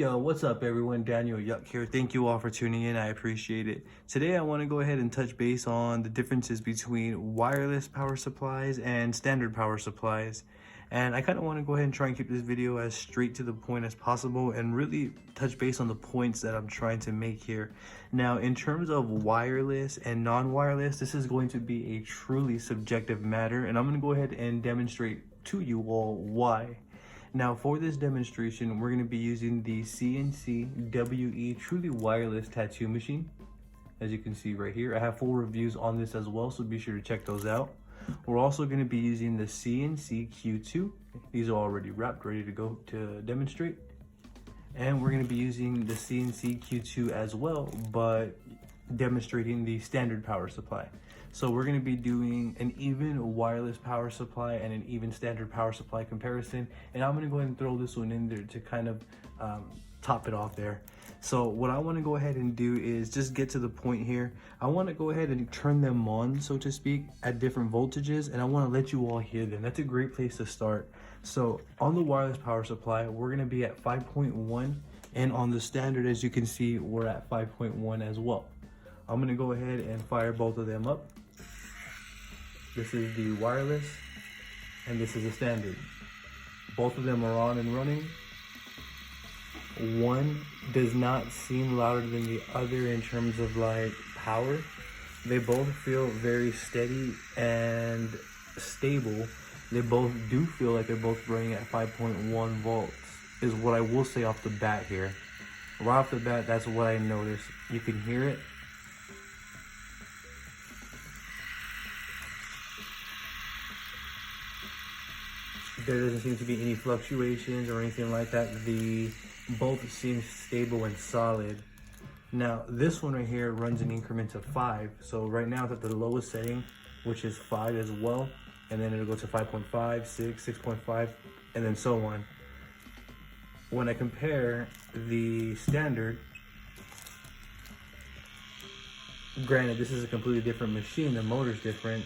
Yo, what's up everyone? Daniel Yuck here. Thank you all for tuning in. I appreciate it. Today I want to go ahead and touch base on the differences between wireless power supplies and standard power supplies. And I kind of want to go ahead and try and keep this video as straight to the point as possible and really touch base on the points that I'm trying to make here. Now, in terms of wireless and non-wireless, this is going to be a truly subjective matter, and I'm going to go ahead and demonstrate to you all why. Now for this demonstration, we're going to be using the CNC-WE truly wireless tattoo machine. As you can see right here, I have full reviews on this as well, so be sure to check those out. We're also going to be using the CNC-WE. These are already wrapped, ready to go to demonstrate. And we're going to be using the CNC-WE as well, but demonstrating the standard power supply. So we're going to be doing an even wireless power supply and an even standard power supply comparison. And I'm going to go ahead and throw this one in there to kind of top it off there. So what I want to go ahead and do is just get to the point here. I want to go ahead and turn them on, so to speak, at different voltages, and I want to let you all hear them. That's a great place to start. So on the wireless power supply, we're going to be at 5.1, and on the standard, as you can see, we're at 5.1 as well. I'm going to go ahead and fire both of them up. This is the wireless and this is the standard. Both of them are on and running. One does not seem louder than the other in terms of like power. They both feel very steady and stable. They both do feel like they're both running at 5.1 volts is what I will say off the bat here. Right off the bat, that's what I noticed. You can hear it. There doesn't seem to be any fluctuations or anything like that. Both seem stable and solid. Now this one right here runs in increments of 5. So right now it's at the lowest setting, which is 5 as well, and then it'll go to 5.5, 6, 6.5, and then so on. When I compare the standard, granted this is a completely different machine, the motor's different,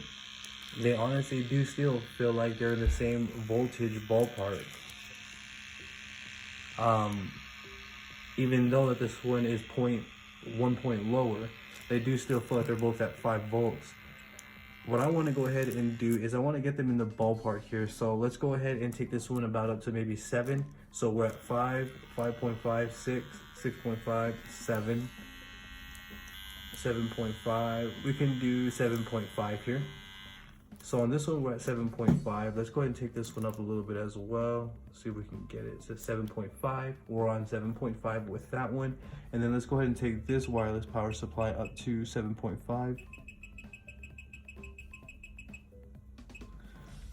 they honestly do still feel like they're in the same voltage ballpark. Even though that this one is 1 point lower, they do still feel like they're both at 5 volts. What I want to go ahead and do is I want to get them in the ballpark here. So let's go ahead and take this one about up to maybe 7. So we're at 5, 5.5, 6, 6.5, 7, 7.5. We can do 7.5 here. So on this one, we're at 7.5. Let's go ahead and take this one up a little bit as well. See if we can get it. So 7.5. We're on 7.5 with that one. And then let's go ahead and take this wireless power supply up to 7.5.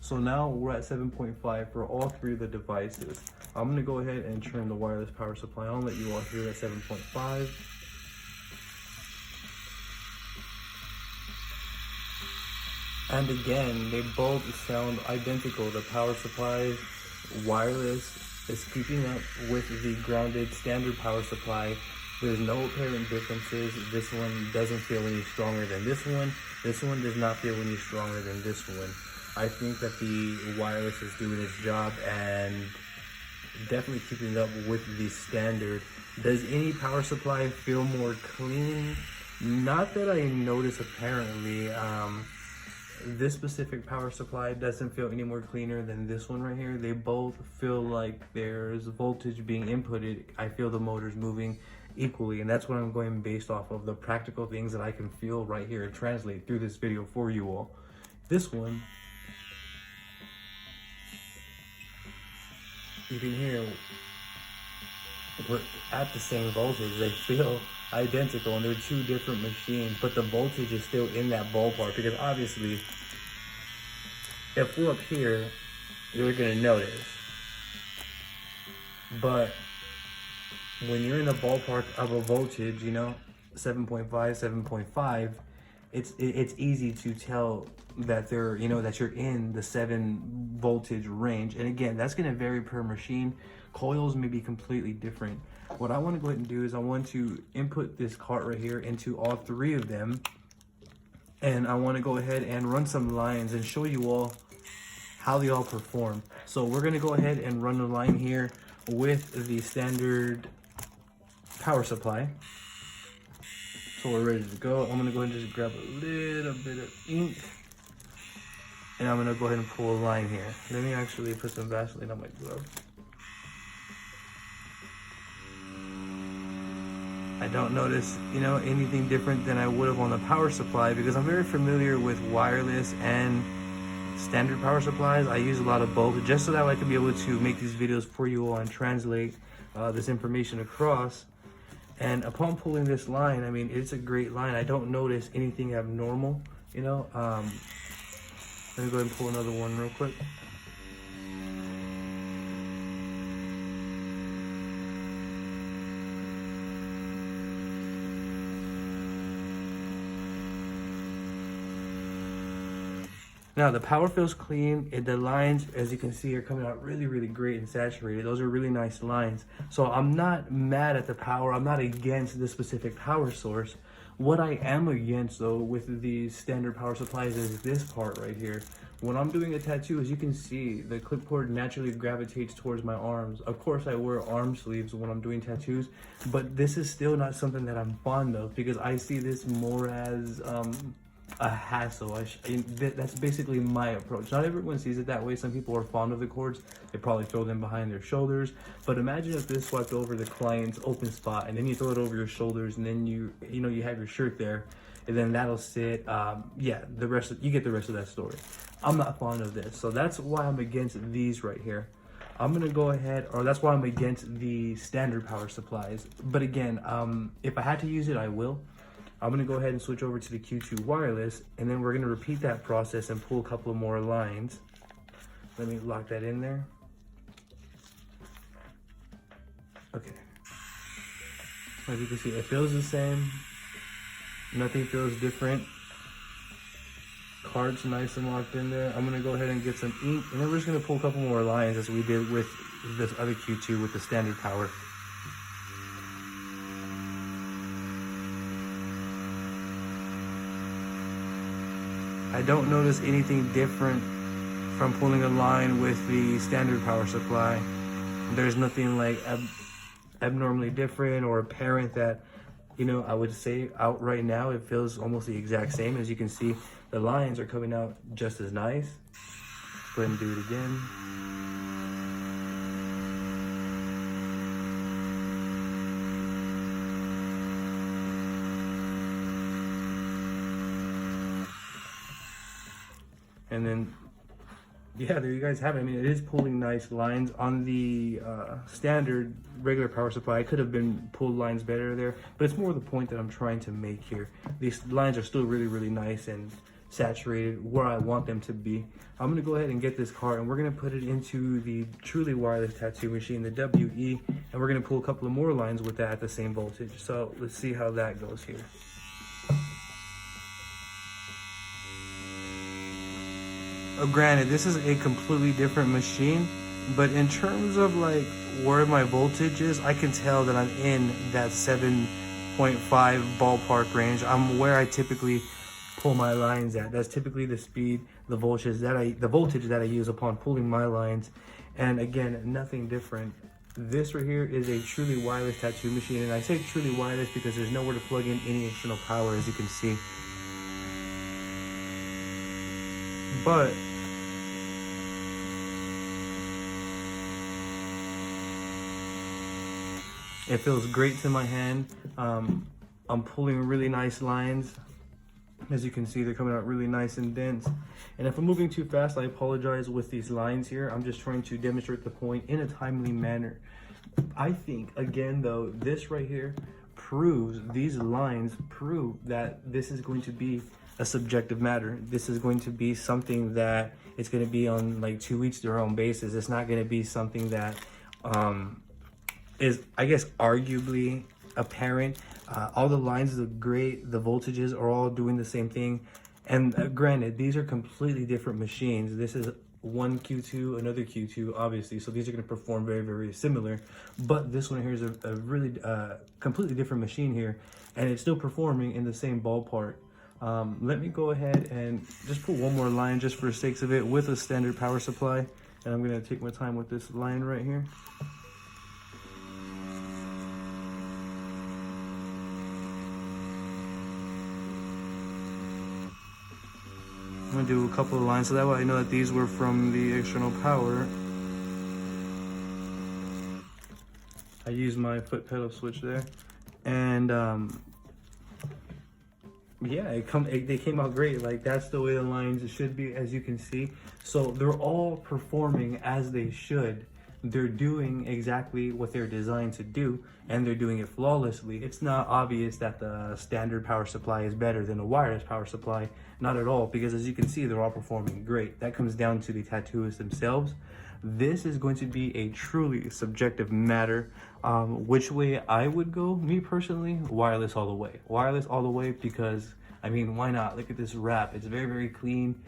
So now we're at 7.5 for all 3 of the devices. I'm going to go ahead and turn the wireless power supply on, let you all hear at 7.5. And again, they both sound identical. The power supply, wireless, is keeping up with the grounded standard power supply. There's no apparent differences. This one doesn't feel any stronger than this one. This one does not feel any stronger than this one. I think that the wireless is doing its job and definitely keeping up with the standard. Does any power supply feel more clean? Not that I notice apparently. This specific power supply doesn't feel any more cleaner than this one right here. They both feel like there's voltage being inputted. I feel the motor's moving equally, and that's what I'm going based off of the practical things that I can feel right here and translate through this video for you all. This one, you can hear we're at the same voltage. They feel identical, and they're 2 different machines, but the voltage is still in that ballpark, because obviously if we're up here, you're gonna notice, but when you're in the ballpark of a voltage, you know, 7.5, 7.5, it's easy to tell that they're, you know, that you're in the 7 voltage range. And again, that's going to vary per machine. Coils may be completely different. What I want to go ahead and do is I want to input this cart right here into all 3 of them, and I want to go ahead and run some lines and show you all how they all perform. So we're going to go ahead and run a line here with the standard power supply. So we're ready to go. I'm gonna go ahead and just grab a little bit of ink, and I'm gonna go ahead and pull a line here. Let me actually put some Vaseline on my glove. I don't notice, you know, anything different than I would have on the power supply because I'm very familiar with wireless and standard power supplies. I use a lot of both just so that I can be able to make these videos for you all and translate this information across. And upon pulling this line, I mean, it's a great line. I don't notice anything abnormal, you know. Let me go ahead and pull another one real quick. Now the power feels clean. The lines, as you can see, are coming out really, really great and saturated. Those are really nice lines. So I'm not mad at the power. I'm not against this specific power source. What I am against though with these standard power supplies is this part right here. When I'm doing a tattoo, as you can see, the clipboard naturally gravitates towards my arms. Of course, I wear arm sleeves when I'm doing tattoos, but this is still not something that I'm fond of because I see this more as a hassle. That's basically my approach. Not everyone sees it that way. Some people are fond of the cords. They probably throw them behind their shoulders. But imagine if this swept over the client's open spot, and then you throw it over your shoulders, and then you have your shirt there, and then that'll sit. Yeah, you get the rest of that story. I'm not fond of this, so that's why I'm against these right here. I'm gonna go ahead, or that's why I'm against the standard power supplies. But again, if I had to use it, I will. I'm gonna go ahead and switch over to the Q2 wireless, and then we're gonna repeat that process and pull a couple of more lines. Let me lock that in there. Okay. As you can see, it feels the same. Nothing feels different. Card's nice and locked in there. I'm gonna go ahead and get some ink, and then we're just gonna pull a couple more lines as we did with this other Q2 with the standard power. I don't notice anything different from pulling a line with the standard power supply. There's nothing like abnormally different or apparent that, you know, I would say out right now. It feels almost the exact same. As you can see, the lines are coming out just as nice. Go ahead and do it again. And then, yeah, there you guys have it. I mean, it is pulling nice lines. On the standard regular power supply, I could have been pulled lines better there, but it's more the point that I'm trying to make here. These lines are still really, really nice and saturated where I want them to be. I'm gonna go ahead and get this card, and we're gonna put it into the truly wireless tattoo machine, the WE, and we're gonna pull a couple of more lines with that at the same voltage. So let's see how that goes here. Granted, this is a completely different machine, but in terms of like where my voltage is, I can tell that I'm in that 7.5 ballpark range. I'm where I typically pull my lines at. That's typically the speed, the voltage that I use upon pulling my lines. And again, nothing different. This right here is a truly wireless tattoo machine, and I say truly wireless because there's nowhere to plug in any external power, as you can see. But it feels great to my hand. I'm pulling really nice lines. As you can see, they're coming out really nice and dense. And if I'm moving too fast, I apologize with these lines here. I'm just trying to demonstrate the point in a timely manner. I think, again though, this right here these lines prove that this is going to be a subjective matter. This is going to be something that it's going to be on like to each their own basis. It's not going to be something that is, I guess, arguably apparent. All the lines look great. The voltages are all doing the same thing. And granted, these are completely different machines. This is one Q2, another Q2, obviously. So these are going to perform very, very similar. But this one here is a really completely different machine here. And it's still performing in the same ballpark. Let me go ahead and just put one more line just for the sakes of it with a standard power supply. And I'm going to take my time with this line right here. gonna do a couple of lines so that way I know that these were from the external power. I used my foot pedal switch there, and yeah, they came out great. Like, that's the way the lines should be, as you can see. So they're all performing as they should. They're doing exactly what they're designed to do, and they're doing it flawlessly. It's not obvious that the standard power supply is better than a wireless power supply, not at all, because as you can see, they're all performing great. That comes down to the tattooists themselves. This is going to be a truly subjective matter. Which way I would go, me personally, wireless all the way. Wireless all the way, because, I mean, why not? Look at this wrap. It's very, very clean.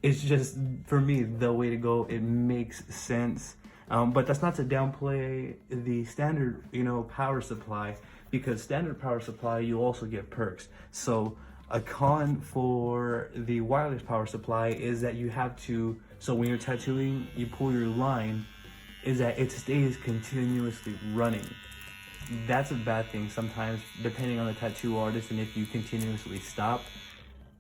It's just, for me, the way to go. It makes sense. But that's not to downplay the standard, power supply, because standard power supply, you also get perks. So a con for the wireless power supply is that you have to, so when you're tattooing, you pull your line, is that it stays continuously running. That's a bad thing sometimes, depending on the tattoo artist, and if you continuously stop,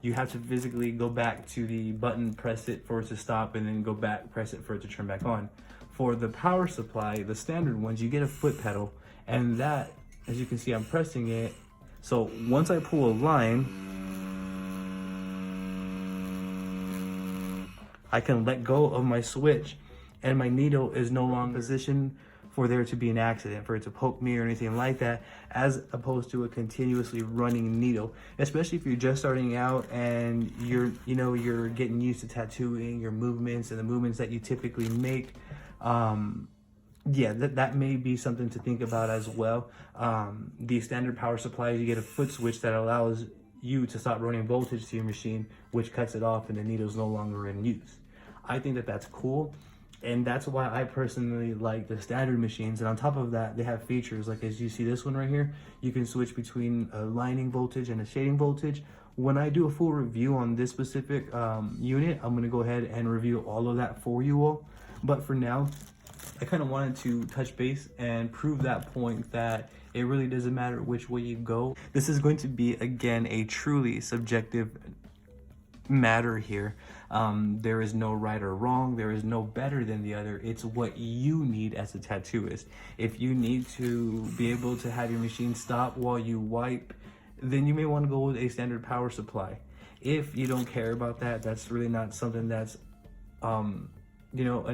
you have to physically go back to the button, press it for it to stop, and then go back, press it for it to turn back on. For the power supply, the standard ones, you get a foot pedal, and that, as you can see, I'm pressing it. So once I pull a line, I can let go of my switch, and my needle is no longer positioned for there to be an accident, for it to poke me or anything like that, as opposed to a continuously running needle. Especially if you're just starting out and you're getting used to tattooing, your movements and the movements that you typically make. Yeah, that may be something to think about as well. The standard power supplies, you get a foot switch that allows you to stop running voltage to your machine, which cuts it off and the needle's no longer in use. I think that that's cool. And that's why I personally like the standard machines. And on top of that, they have features like, as you see this one right here, you can switch between a lining voltage and a shading voltage. When I do a full review on this specific unit, I'm gonna go ahead and review all of that for you all. But for now, I kind of wanted to touch base and prove that point that it really doesn't matter which way you go. This is going to be, again, a truly subjective matter here. There is no right or wrong. There is no better than the other. It's what you need as a tattooist. If you need to be able to have your machine stop while you wipe, then you may want to go with a standard power supply. If you don't care about that, that's really not something that's an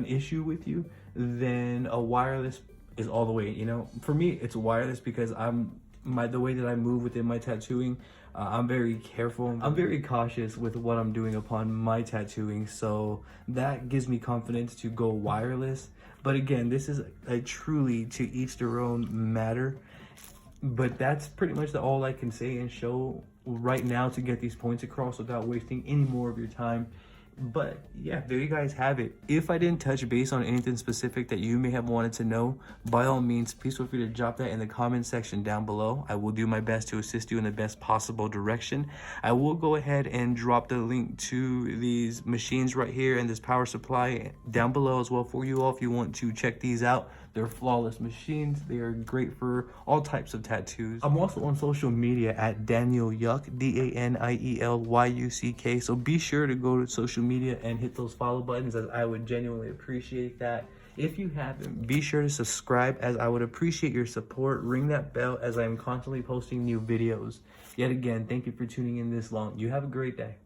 issue with you, then a wireless is all the way. For me, it's wireless because the way that I move within my tattooing, I'm very careful. I'm very cautious with what I'm doing upon my tattooing, so that gives me confidence to go wireless. But again, this is a truly to each their own matter. But that's pretty much all I can say and show right now to get these points across without wasting any more of your time. But yeah, there you guys have it. If I didn't touch base on anything specific that you may have wanted to know, by all means, please feel free to drop that in the comment section down below. I will do my best to assist you in the best possible direction. I will go ahead and drop the link to these machines right here and this power supply down below as well for you all if you want to check these out. They're flawless machines. They are great for all types of tattoos. I'm also on social media at Daniel Yuck, DANIELYUCK. So be sure to go to social media and hit those follow buttons, as I would genuinely appreciate that. If you haven't, be sure to subscribe, as I would appreciate your support. Ring that bell, as I am constantly posting new videos. Yet again, thank you for tuning in this long. You have a great day.